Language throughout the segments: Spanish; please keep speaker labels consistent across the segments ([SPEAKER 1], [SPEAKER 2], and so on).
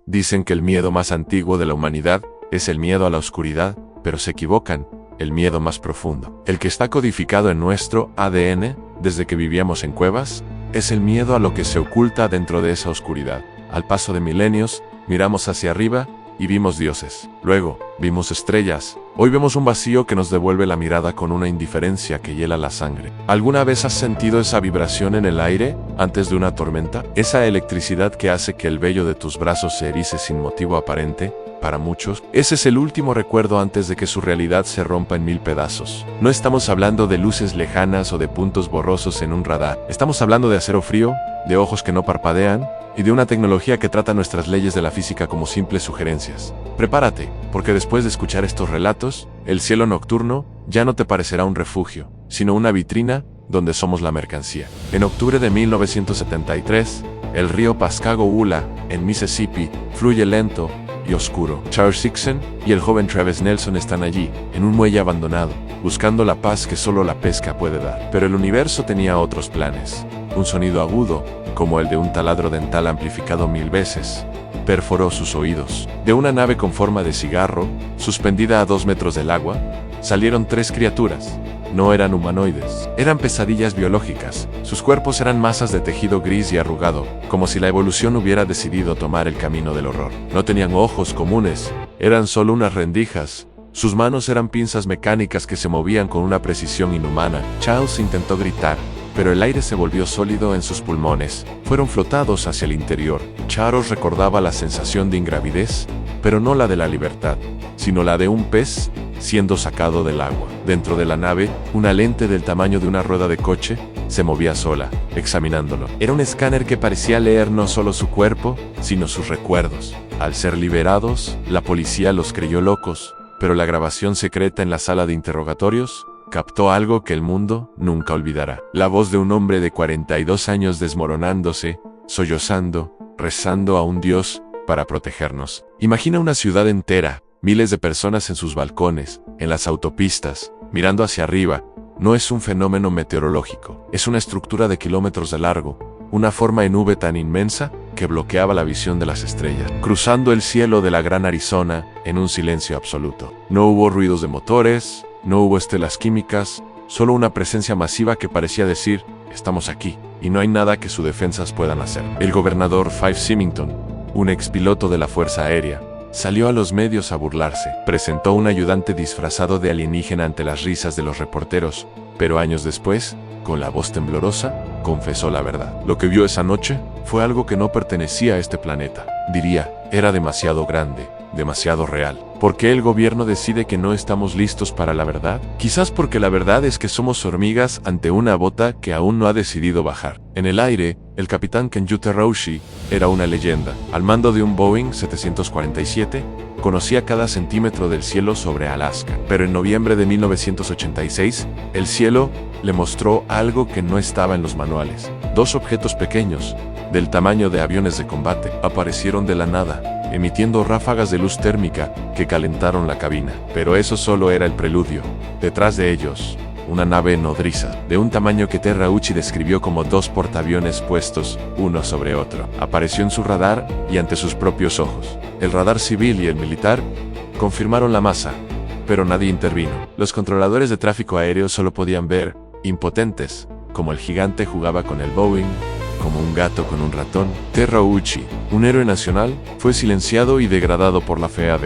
[SPEAKER 1] Dicen que el miedo más antiguo de la humanidad es el miedo a la oscuridad, pero se equivocan. El miedo más profundo, el que está codificado en nuestro ADN desde que vivíamos en cuevas, es el miedo a lo que se oculta dentro de esa oscuridad. Al paso de milenios, miramos hacia arriba y vimos dioses. Luego, vimos estrellas. Hoy vemos un vacío que nos devuelve la mirada con una indiferencia que hiela la sangre. ¿Alguna vez has sentido esa vibración en el aire antes de una tormenta? Esa electricidad que hace que el vello de tus brazos se erice sin motivo aparente. Para muchos, ese es el último recuerdo antes de que su realidad se rompa en mil pedazos. No estamos hablando de luces lejanas o de puntos borrosos en un radar. Estamos hablando de acero frío, de ojos que no parpadean, y de una tecnología que trata nuestras leyes de la física como simples sugerencias. Prepárate, porque después de escuchar estos relatos, el cielo nocturno ya no te parecerá un refugio, sino una vitrina donde somos la mercancía. En octubre de 1973, el río Pascagoula, en Mississippi, fluye lento y oscuro. Charles Dixon y el joven Travis Nelson están allí, en un muelle abandonado, buscando la paz que solo la pesca puede dar. Pero el universo tenía otros planes. Un sonido agudo, como el de un taladro dental amplificado 1000 veces, perforó sus oídos. De una nave con forma de cigarro, suspendida a 2 metros del agua, salieron 3 criaturas. No eran humanoides, eran pesadillas biológicas. Sus cuerpos eran masas de tejido gris y arrugado, como si la evolución hubiera decidido tomar el camino del horror. No tenían ojos comunes, eran solo unas rendijas. Sus manos eran pinzas mecánicas que se movían con una precisión inhumana. Charles intentó gritar, pero el aire se volvió sólido en sus pulmones. Fueron flotados hacia el interior. Charles recordaba la sensación de ingravidez, pero no la de la libertad, sino la de un pez siendo sacado del agua. Dentro de la nave, una lente del tamaño de una rueda de coche se movía sola, examinándolo. Era un escáner que parecía leer no solo su cuerpo, sino sus recuerdos. Al ser liberados, la policía los creyó locos, pero la grabación secreta en la sala de interrogatorios captó algo que el mundo nunca olvidará. La voz de un hombre de 42 años desmoronándose, sollozando, rezando a un dios para protegernos. Imagina una ciudad entera, miles de personas en sus balcones, en las autopistas, mirando hacia arriba. No es un fenómeno meteorológico, es una estructura de kilómetros de largo, una forma de nube tan inmensa que bloqueaba la visión de las estrellas, cruzando el cielo de la gran Arizona en un silencio absoluto. No hubo ruidos de motores, no hubo estelas químicas, solo una presencia masiva que parecía decir, estamos aquí, y no hay nada que sus defensas puedan hacer. El gobernador Fife Symington, un expiloto de la Fuerza Aérea, salió a los medios a burlarse. Presentó un ayudante disfrazado de alienígena ante las risas de los reporteros, pero años después, con la voz temblorosa, confesó la verdad. Lo que vio esa noche fue algo que no pertenecía a este planeta. Diría, era demasiado grande, demasiado real. ¿Por qué el gobierno decide que no estamos listos para la verdad? Quizás porque la verdad es que somos hormigas ante una bota que aún no ha decidido bajar. En el aire, el capitán Kenjuta Roshi era una leyenda. Al mando de un Boeing 747, conocía cada centímetro del cielo sobre Alaska. Pero en noviembre de 1986, el cielo le mostró algo que no estaba en los manuales. 2 objetos pequeños, del tamaño de aviones de combate, aparecieron de la nada, emitiendo ráfagas de luz térmica que calentaron la cabina. Pero eso solo era el preludio. Detrás de ellos, una nave nodriza, de un tamaño que Terrauchi describió como 2 portaaviones puestos uno sobre otro. Apareció en su radar y ante sus propios ojos. El radar civil y el militar confirmaron la masa, pero nadie intervino. Los controladores de tráfico aéreo solo podían ver, impotentes, como el gigante jugaba con el Boeing, como un gato con un ratón. Terrauchi, un héroe nacional, fue silenciado y degradado por la FAA.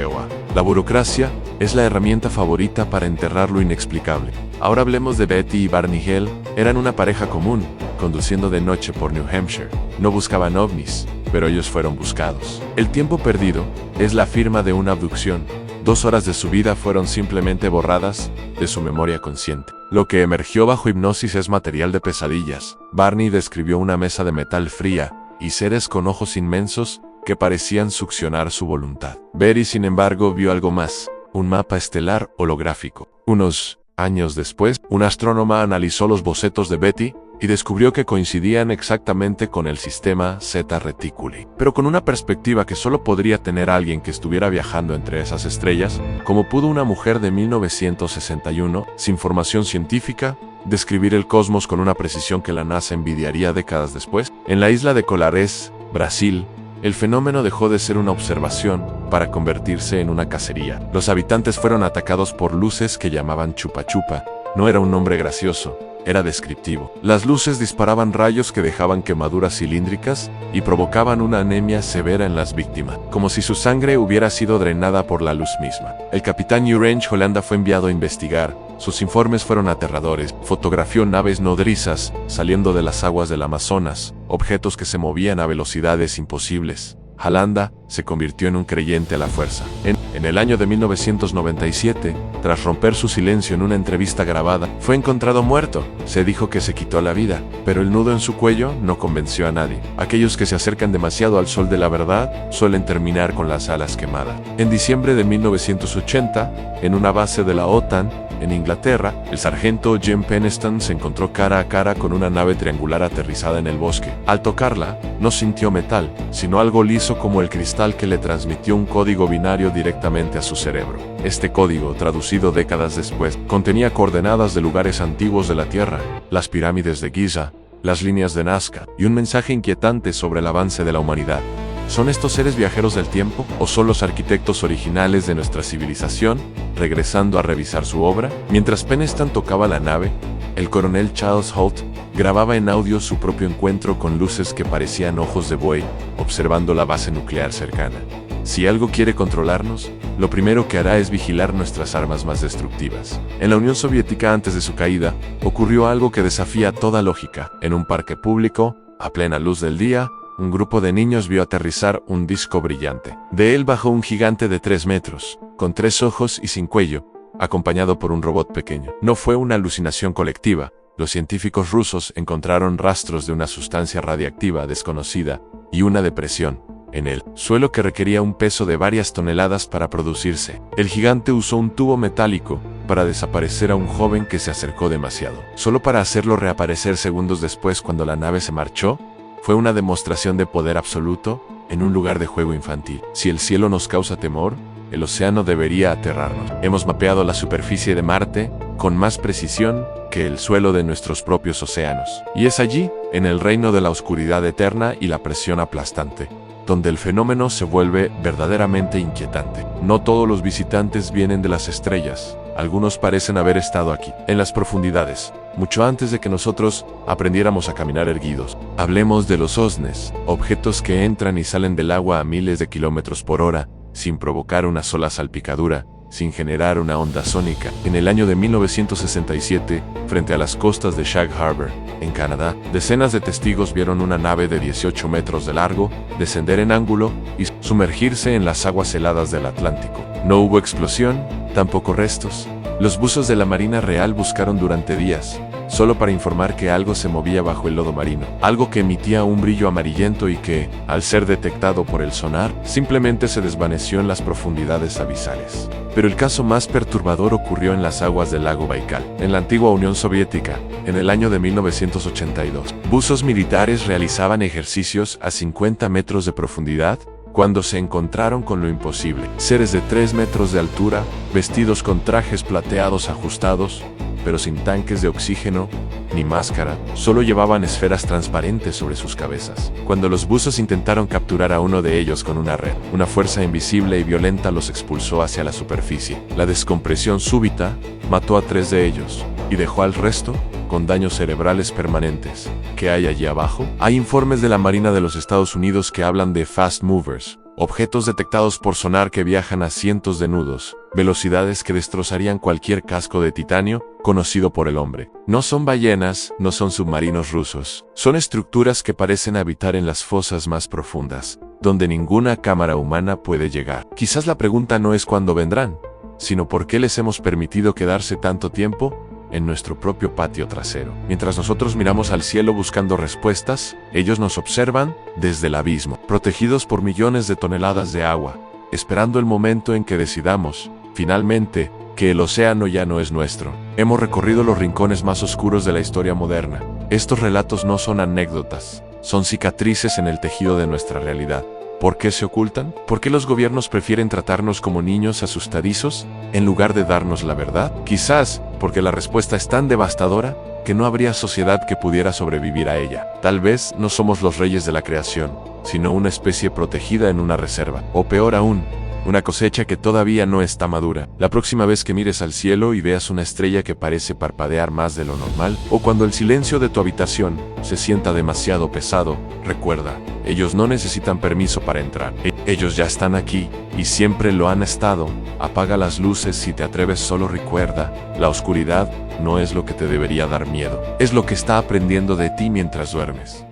[SPEAKER 1] La burocracia es la herramienta favorita para enterrar lo inexplicable. Ahora hablemos de Betty y Barney Hill. Eran una pareja común, conduciendo de noche por New Hampshire. No buscaban ovnis, pero ellos fueron buscados. El tiempo perdido es la firma de una abducción. 2 horas de su vida fueron simplemente borradas de su memoria consciente. Lo que emergió bajo hipnosis es material de pesadillas. Barney describió una mesa de metal fría y seres con ojos inmensos que parecían succionar su voluntad. Betty, sin embargo, vio algo más, un mapa estelar holográfico. Unos años después, un astrónoma analizó los bocetos de Betty y descubrió que coincidían exactamente con el sistema Zeta Reticuli, pero con una perspectiva que solo podría tener alguien que estuviera viajando entre esas estrellas, como pudo una mujer de 1961, sin formación científica, describir el cosmos con una precisión que la NASA envidiaría décadas después. En la isla de Colares, Brasil, el fenómeno dejó de ser una observación para convertirse en una cacería. Los habitantes fueron atacados por luces que llamaban chupa-chupa. No era un nombre gracioso, era descriptivo. Las luces disparaban rayos que dejaban quemaduras cilíndricas y provocaban una anemia severa en las víctimas, como si su sangre hubiera sido drenada por la luz misma. El capitán Orange Hollanda fue enviado a investigar. Sus informes fueron aterradores. Fotografió naves nodrizas saliendo de las aguas del Amazonas, objetos que se movían a velocidades imposibles. Hollanda se convirtió en un creyente a la fuerza. En el año de 1997, tras romper su silencio en una entrevista grabada, fue encontrado muerto. Se dijo que se quitó la vida, pero el nudo en su cuello no convenció a nadie. Aquellos que se acercan demasiado al sol de la verdad suelen terminar con las alas quemadas. En diciembre de 1980, en una base de la OTAN, en Inglaterra, el sargento Jim Penniston se encontró cara a cara con una nave triangular aterrizada en el bosque. Al tocarla, no sintió metal, sino algo liso como el cristal que le transmitió un código binario directamente a su cerebro. Este código, traducido décadas después, contenía coordenadas de lugares antiguos de la Tierra, las pirámides de Giza, las líneas de Nazca, y un mensaje inquietante sobre el avance de la humanidad. ¿Son estos seres viajeros del tiempo o son los arquitectos originales de nuestra civilización, regresando a revisar su obra? Mientras Penniston tocaba la nave, el coronel Charles Holt grababa en audio su propio encuentro con luces que parecían ojos de buey, observando la base nuclear cercana. Si algo quiere controlarnos, lo primero que hará es vigilar nuestras armas más destructivas. En la Unión Soviética, antes de su caída, ocurrió algo que desafía toda lógica. En un parque público, a plena luz del día, un grupo de niños vio aterrizar un disco brillante. De él bajó un gigante de 3 metros, con 3 ojos y sin cuello, acompañado por un robot pequeño. No fue una alucinación colectiva. Los científicos rusos encontraron rastros de una sustancia radiactiva desconocida y una depresión en el suelo que requería un peso de varias toneladas para producirse. El gigante usó un tubo metálico para desaparecer a un joven que se acercó demasiado, solo para hacerlo reaparecer segundos después cuando la nave se marchó. Fue una demostración de poder absoluto en un lugar de juego infantil. Si el cielo nos causa temor, el océano debería aterrarnos. Hemos mapeado la superficie de Marte con más precisión que el suelo de nuestros propios océanos. Y es allí, en el reino de la oscuridad eterna y la presión aplastante, donde el fenómeno se vuelve verdaderamente inquietante. No todos los visitantes vienen de las estrellas. Algunos parecen haber estado aquí, en las profundidades, mucho antes de que nosotros aprendiéramos a caminar erguidos. Hablemos de los OSNEs, objetos que entran y salen del agua a miles de kilómetros por hora, sin provocar una sola salpicadura, sin generar una onda sónica. En el año de 1967, frente a las costas de Shag Harbor, en Canadá, decenas de testigos vieron una nave de 18 metros de largo descender en ángulo y sumergirse en las aguas heladas del Atlántico. No hubo explosión, tampoco restos. Los buzos de la Marina Real buscaron durante días, solo para informar que algo se movía bajo el lodo marino, algo que emitía un brillo amarillento y que, al ser detectado por el sonar, simplemente se desvaneció en las profundidades abisales. Pero el caso más perturbador ocurrió en las aguas del lago Baikal, en la antigua Unión Soviética, en el año de 1982. Buzos militares realizaban ejercicios a 50 metros de profundidad cuando se encontraron con lo imposible. Seres de 3 metros de altura, vestidos con trajes plateados ajustados, pero sin tanques de oxígeno ni máscara, solo llevaban esferas transparentes sobre sus cabezas. Cuando los buzos intentaron capturar a uno de ellos con una red, una fuerza invisible y violenta los expulsó hacia la superficie. La descompresión súbita mató a 3 de ellos y dejó al resto con daños cerebrales permanentes. ¿Qué hay allí abajo? Hay informes de la Marina de los Estados Unidos que hablan de fast movers, objetos detectados por sonar que viajan a cientos de nudos, velocidades que destrozarían cualquier casco de titanio conocido por el hombre. No son ballenas, no son submarinos rusos, son estructuras que parecen habitar en las fosas más profundas, donde ninguna cámara humana puede llegar. Quizás la pregunta no es cuándo vendrán, sino por qué les hemos permitido quedarse tanto tiempo en nuestro propio patio trasero. Mientras nosotros miramos al cielo buscando respuestas, ellos nos observan desde el abismo, protegidos por millones de toneladas de agua, esperando el momento en que decidamos, finalmente, que el océano ya no es nuestro. Hemos recorrido los rincones más oscuros de la historia moderna. Estos relatos no son anécdotas, son cicatrices en el tejido de nuestra realidad. ¿Por qué se ocultan? ¿Por qué los gobiernos prefieren tratarnos como niños asustadizos en lugar de darnos la verdad? Quizás porque la respuesta es tan devastadora que no habría sociedad que pudiera sobrevivir a ella. Tal vez no somos los reyes de la creación, sino una especie protegida en una reserva. O peor aún, una cosecha que todavía no está madura. La próxima vez que mires al cielo y veas una estrella que parece parpadear más de lo normal, o cuando el silencio de tu habitación se sienta demasiado pesado, recuerda, ellos no necesitan permiso para entrar. Ellos ya están aquí, y siempre lo han estado. Apaga las luces si te atreves, solo recuerda, la oscuridad no es lo que te debería dar miedo. Es lo que está aprendiendo de ti mientras duermes.